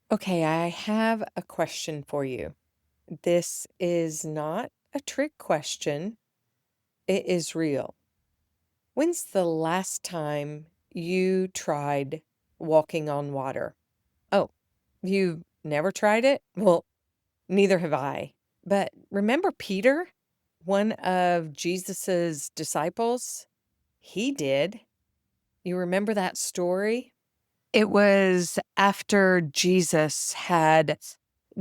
Okay, I have a question for you. This is not a trick question. It is real. When's the last time you tried walking on water? Oh, you've never tried it? Well, neither have I. But remember Peter, one of Jesus's disciples? He did. You remember that story? It was after Jesus had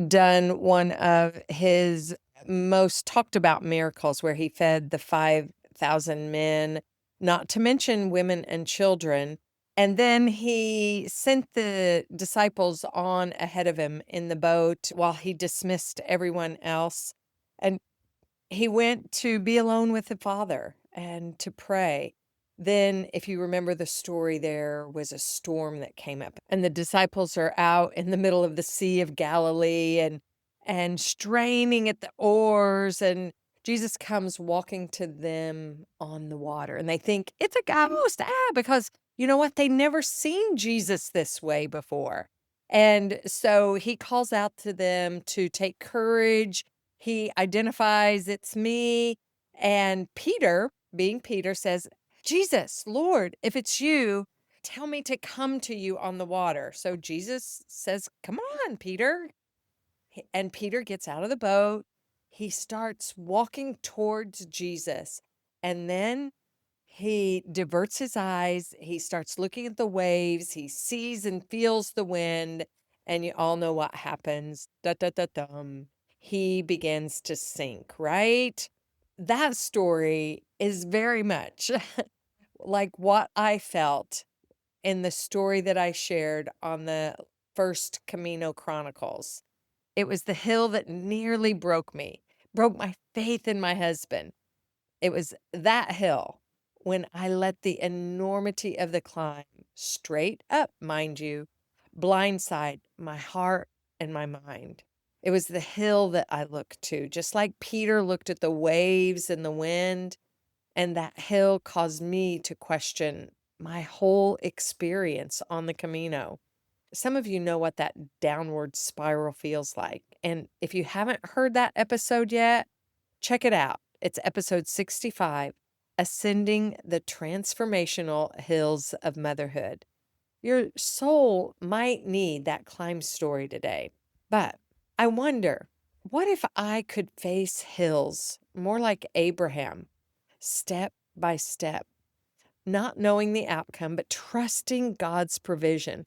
done one of his most talked about miracles where he fed the 5,000 men, not to mention women and children. And then he sent the disciples on ahead of him in the boat while he dismissed everyone else. And he went to be alone with the Father and to pray. Then, if you remember the story, there was a storm that came up, and the disciples are out in the middle of the Sea of Galilee and straining at the oars, and Jesus comes walking to them on the water, and they think it's a ghost, because you know what? They never seen Jesus this way before. And so he calls out to them to take courage. He identifies it's me. And Peter, being Peter, says, Jesus, Lord, if it's you, tell me to come to you on the water. So Jesus says, come on, Peter. And Peter gets out of the boat. He starts walking towards Jesus. And then he diverts his eyes. He starts looking at the waves. He sees and feels the wind. And you all know what happens. Da, da, da, dum. He begins to sink, right? That story is very much like what I felt in the story that I shared on the first Camino Chronicles. It was the hill that nearly broke my faith in my husband. It was that hill when I let the enormity of the climb, straight up, mind you, blindside my heart and my mind. It was the hill that I looked to, just like Peter looked at the waves and the wind, and that hill caused me to question my whole experience on the Camino. Some of you know what that downward spiral feels like. And if you haven't heard that episode yet, check it out. It's episode 65, Ascending the Transformational Hills of Motherhood. Your soul might need that climb story today. But I wonder, what if I could face hills more like Abraham, step by step, not knowing the outcome, but trusting God's provision?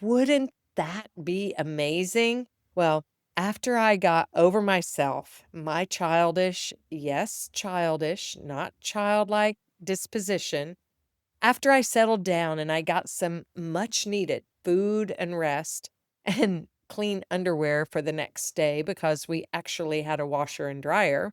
Wouldn't that be amazing? Well, after I got over myself, my childish, yes, childish, not childlike disposition, after I settled down and I got some much needed food and rest and clean underwear for the next day because we actually had a washer and dryer,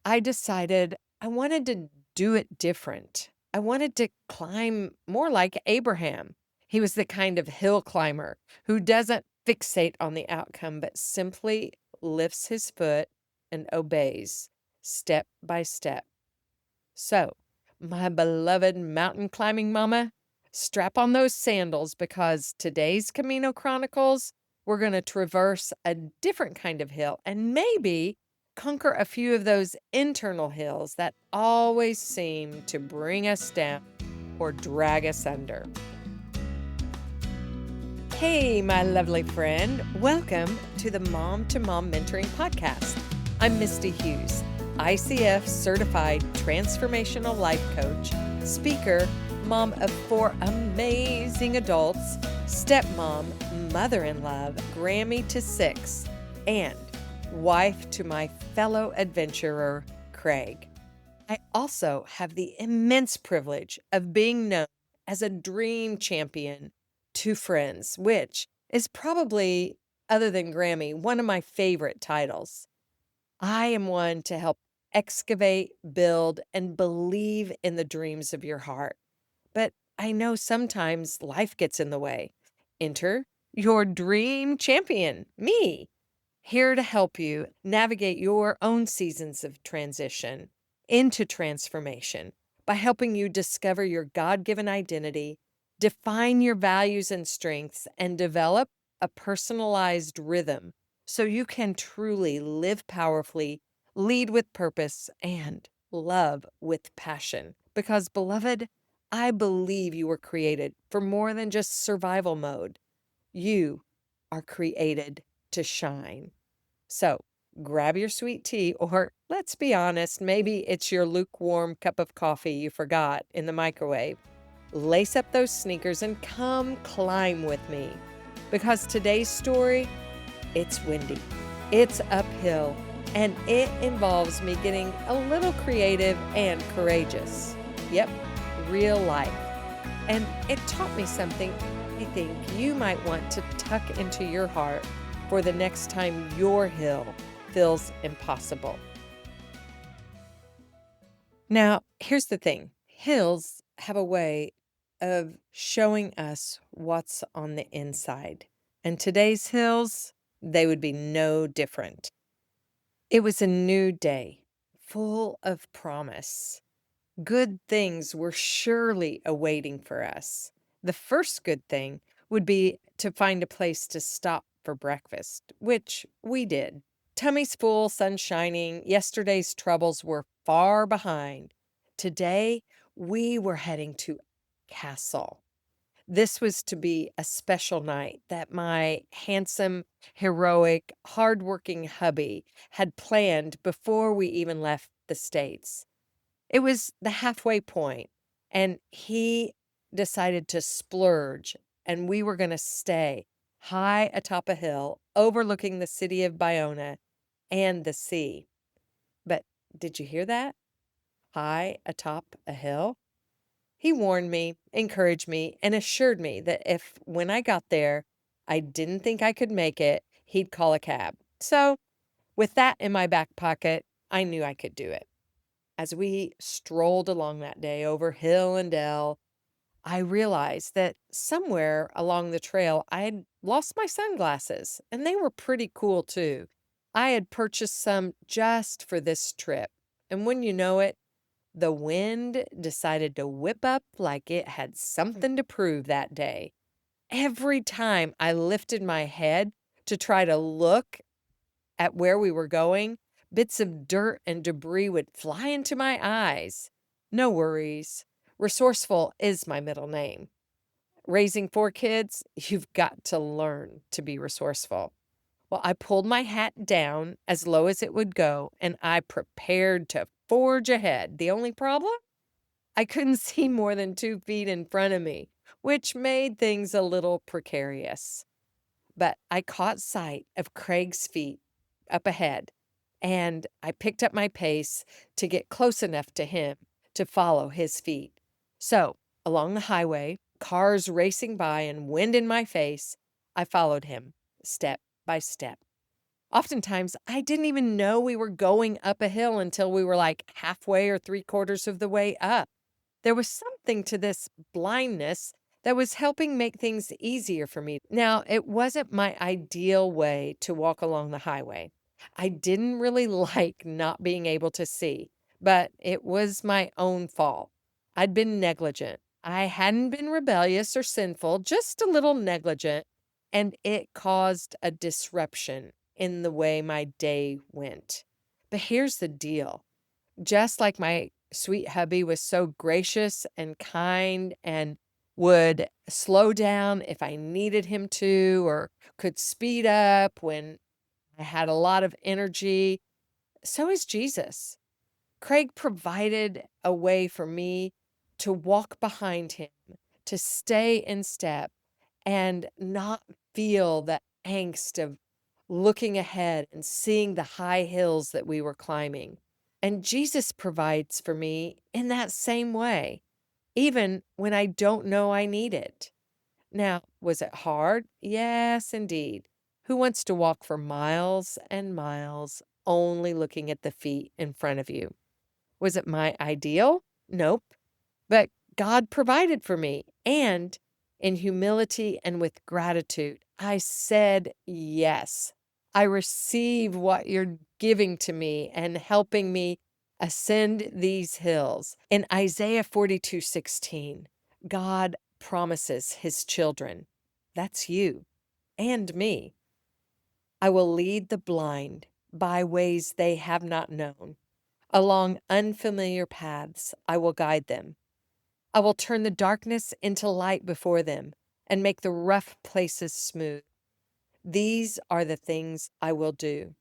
I decided I wanted to do it different. I wanted to climb more like Abraham. He was the kind of hill climber who doesn't fixate on the outcome, but simply lifts his foot and obeys step by step. So, my beloved mountain climbing mama, strap on those sandals because today's Camino Chronicles, we're going to traverse a different kind of hill and maybe conquer a few of those internal hills that always seem to bring us down or drag us under. Hey, my lovely friend, welcome to the Mom2Mom Mentoring Podcast. I'm Misty Hughes, ICF Certified Transformational Life Coach, speaker, mom of 4 amazing adults, stepmom, mother-in-law, Grammy to 6, and wife to my fellow adventurer, Craig. I also have the immense privilege of being known as a dream champion to friends, which is probably, other than Grammy, one of my favorite titles. I am one to help excavate, build, and believe in the dreams of your heart. But I know sometimes life gets in the way. Enter your dream champion, me, here to help you navigate your own seasons of transition into transformation by helping you discover your God-given identity, define your values and strengths, and develop a personalized rhythm so you can truly live powerfully, lead with purpose, and love with passion. Because, beloved, I believe you were created for more than just survival mode. You are created to shine. So grab your sweet tea, or let's be honest, maybe it's your lukewarm cup of coffee you forgot in the microwave. Lace up those sneakers and come climb with me. Because today's story, it's windy, it's uphill, and it involves me getting a little creative and courageous. Yep, real life. And it taught me something I think you might want to tuck into your heart for the next time your hill feels impossible. Now, here's the thing. Hills have a way of showing us what's on the inside. And today's hills, they would be no different. It was a new day, full of promise. Good things were surely awaiting for us. The first good thing would be to find a place to stop for breakfast, which we did. Tummies full, sun shining, yesterday's troubles were far behind. Today, we were heading to Castle. This was to be a special night that my handsome, heroic, hardworking hubby had planned before we even left the States. It was the halfway point, and he decided to splurge, and we were going to stay high atop a hill overlooking the city of Bayona and the sea. But did you hear that? High atop a hill? He warned me, encouraged me, and assured me that if, when I got there, I didn't think I could make it, he'd call a cab. So, with that in my back pocket, I knew I could do it. As we strolled along that day over hill and dell, I realized that somewhere along the trail I had lost my sunglasses, and they were pretty cool too. I had purchased some just for this trip, and when you know it, the wind decided to whip up like it had something to prove that day. Every time I lifted my head to try to look at where we were going, bits of dirt and debris would fly into my eyes. No worries. Resourceful is my middle name. Raising 4 kids, you've got to learn to be resourceful. Well, I pulled my hat down as low as it would go, and I prepared to forge ahead. The only problem? I couldn't see more than 2 feet in front of me, which made things a little precarious. But I caught sight of Craig's feet up ahead, and I picked up my pace to get close enough to him to follow his feet. So, along the highway, cars racing by and wind in my face, I followed him step by step. Oftentimes, I didn't even know we were going up a hill until we were like halfway or 3/4 of the way up. There was something to this blindness that was helping make things easier for me. Now, it wasn't my ideal way to walk along the highway. I didn't really like not being able to see, but it was my own fault. I'd been negligent. I hadn't been rebellious or sinful, just a little negligent, and it caused a disruption in the way my day went. But here's the deal. Just like my sweet hubby was so gracious and kind and would slow down if I needed him to, or could speed up when I had a lot of energy, so is Jesus. Craig provided a way for me to walk behind him, to stay in step, and not feel the angst of looking ahead and seeing the high hills that we were climbing. And Jesus provides for me in that same way, even when I don't know I need it. Now, was it hard? Yes, indeed. Who wants to walk for miles and miles only looking at the feet in front of you? Was it my ideal? Nope. But God provided for me. And in humility and with gratitude, I said yes. I receive what you're giving to me and helping me ascend these hills. In Isaiah 42:16, God promises his children, that's you, and me. I will lead the blind by ways they have not known. Along unfamiliar paths, I will guide them. I will turn the darkness into light before them and make the rough places smooth. These are the things I will do.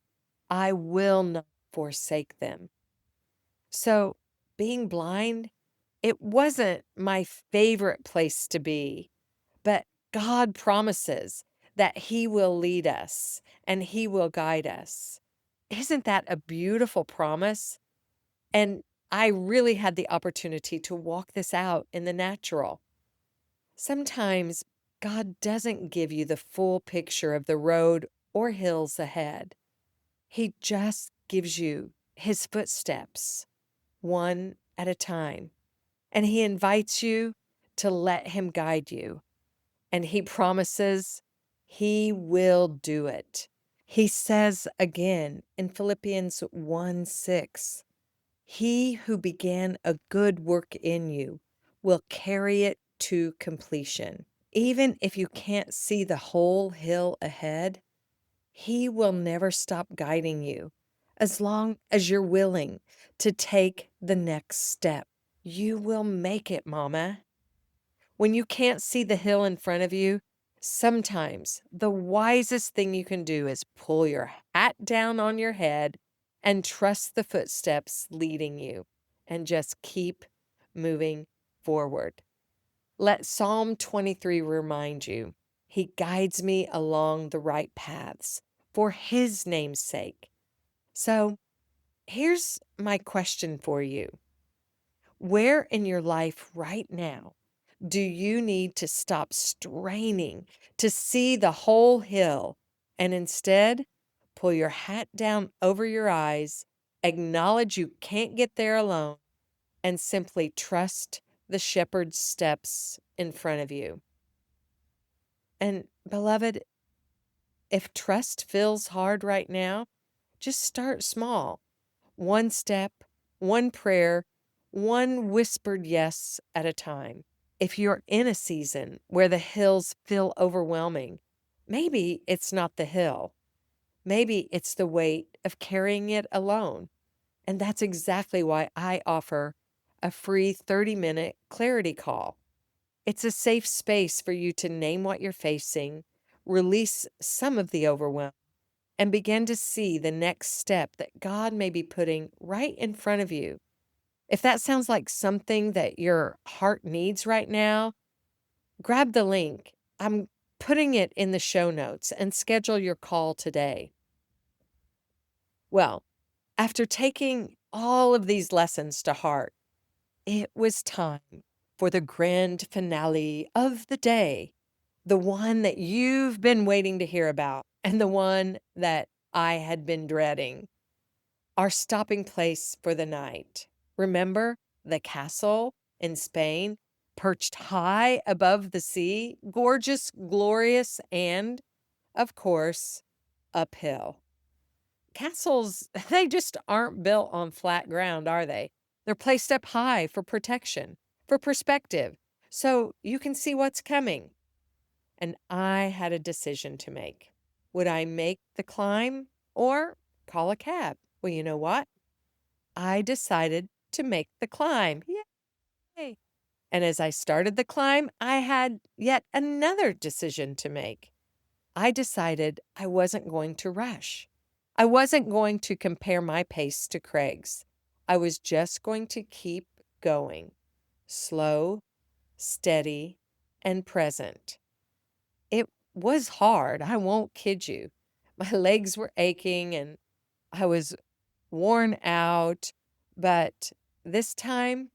I will not forsake them. So, being blind, it wasn't my favorite place to be, but God promises that He will lead us and He will guide us. Isn't that a beautiful promise? And I really had the opportunity to walk this out in the natural. Sometimes God doesn't give you the full picture of the road or hills ahead. He just gives you His footsteps, one at a time. And He invites you to let Him guide you. And He promises He will do it. He says again in Philippians 1:6, He who began a good work in you will carry it to completion. Even if you can't see the whole hill ahead, He will never stop guiding you as long as you're willing to take the next step. You will make it, Mama. When you can't see the hill in front of you, sometimes the wisest thing you can do is pull your hat down on your head and trust the footsteps leading you and just keep moving forward. Let Psalm 23 remind you, He guides me along the right paths for His name's sake. So here's my question for you. Where in your life right now do you need to stop straining to see the whole hill and instead pull your hat down over your eyes, acknowledge you can't get there alone, and simply trust the shepherd's steps in front of you? And beloved, if trust feels hard right now, just start small. One step, one prayer, one whispered yes at a time. If you're in a season where the hills feel overwhelming, maybe it's not the hill. Maybe it's the weight of carrying it alone. And that's exactly why I offer a free 30-minute clarity call. It's a safe space for you to name what you're facing, release some of the overwhelm, and begin to see the next step that God may be putting right in front of you. If that sounds like something that your heart needs right now, grab the link. I'm putting it in the show notes and schedule your call today. Well, after taking all of these lessons to heart, it was time for the grand finale of the day, the one that you've been waiting to hear about, and the one that I had been dreading. Our stopping place for the night. Remember the castle in Spain, perched high above the sea, gorgeous, glorious, and, of course, uphill. Castles, they just aren't built on flat ground, are they? They're placed up high for protection, for perspective, so you can see what's coming. And I had a decision to make. Would I make the climb or call a cab? Well, you know what? I decided to make the climb. Yay! And as I started the climb, I had yet another decision to make. I decided I wasn't going to rush. I wasn't going to compare my pace to Craig's. I was just going to keep going, slow, steady, and present. It was hard, I won't kid you. My legs were aching and I was worn out, but this time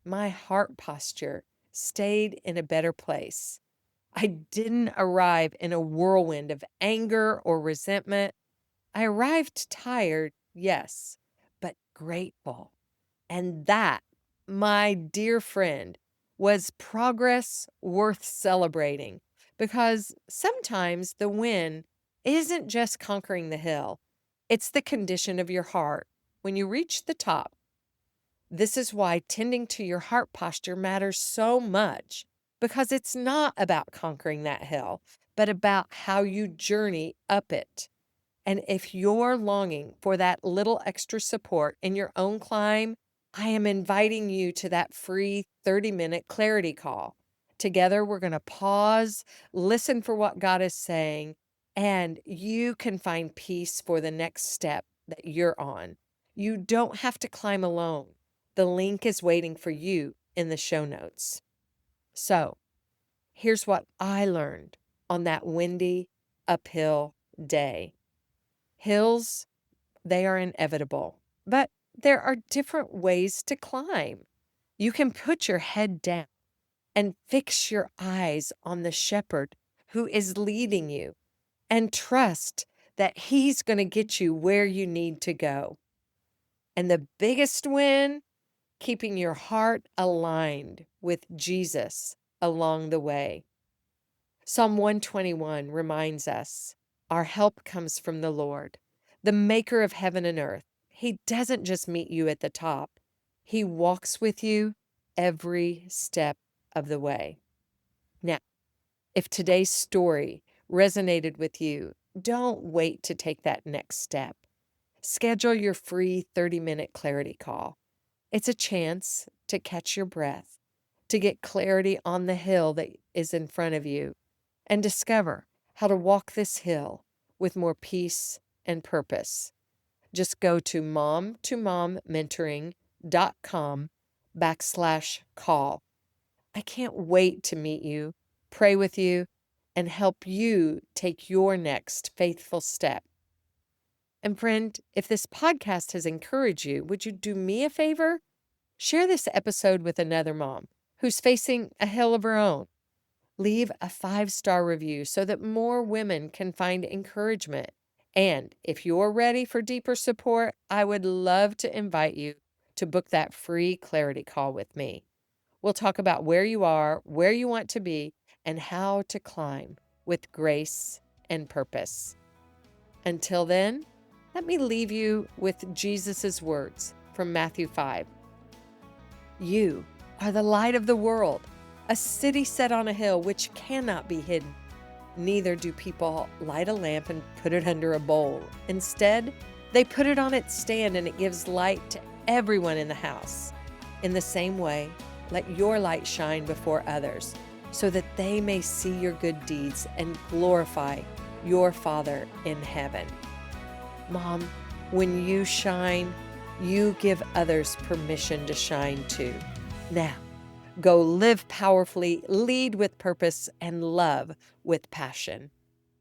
my heart posture stayed in a better place. I didn't arrive in a whirlwind of anger or resentment. I arrived tired, yes, but grateful. And that, my dear friend, was progress worth celebrating because sometimes the win isn't just conquering the hill, it's the condition of your heart when you reach the top. This is why tending to your heart posture matters so much because it's not about conquering that hill, but about how you journey up it. And if you're longing for that little extra support in your own climb, I am inviting you to that free 30-minute clarity call. Together, we're going to pause, listen for what God is saying, and you can find peace for the next step that you're on. You don't have to climb alone. The link is waiting for you in the show notes. So, here's what I learned on that windy, uphill day. Hills, they are inevitable, but there are different ways to climb. You can put your head down and fix your eyes on the shepherd who is leading you and trust that he's going to get you where you need to go. And the biggest win, keeping your heart aligned with Jesus along the way. Psalm 121 reminds us, our help comes from the Lord, the maker of heaven and earth. He doesn't just meet you at the top. He walks with you every step of the way. Now, if today's story resonated with you, don't wait to take that next step. Schedule your free 30-minute clarity call. It's a chance to catch your breath, to get clarity on the hill that is in front of you, and discover how to walk this hill with more peace and purpose. Just go to mom2mommentoring.com/call. I can't wait to meet you, pray with you, and help you take your next faithful step. And friend, if this podcast has encouraged you, would you do me a favor? Share this episode with another mom who's facing a hill of her own. Leave a 5-star review so that more women can find encouragement. And if you're ready for deeper support, I would love to invite you to book that free clarity call with me. We'll talk about where you are, where you want to be, and how to climb with grace and purpose. Until then, let me leave you with Jesus' words from Matthew 5. You are the light of the world, a city set on a hill which cannot be hidden. Neither do people light a lamp and put it under a bowl. Instead, they put it on its stand and it gives light to everyone in the house. In the same way, let your light shine before others so that they may see your good deeds and glorify your Father in heaven. Mom, when you shine, you give others permission to shine too. Now, go live powerfully, lead with purpose, and love with passion.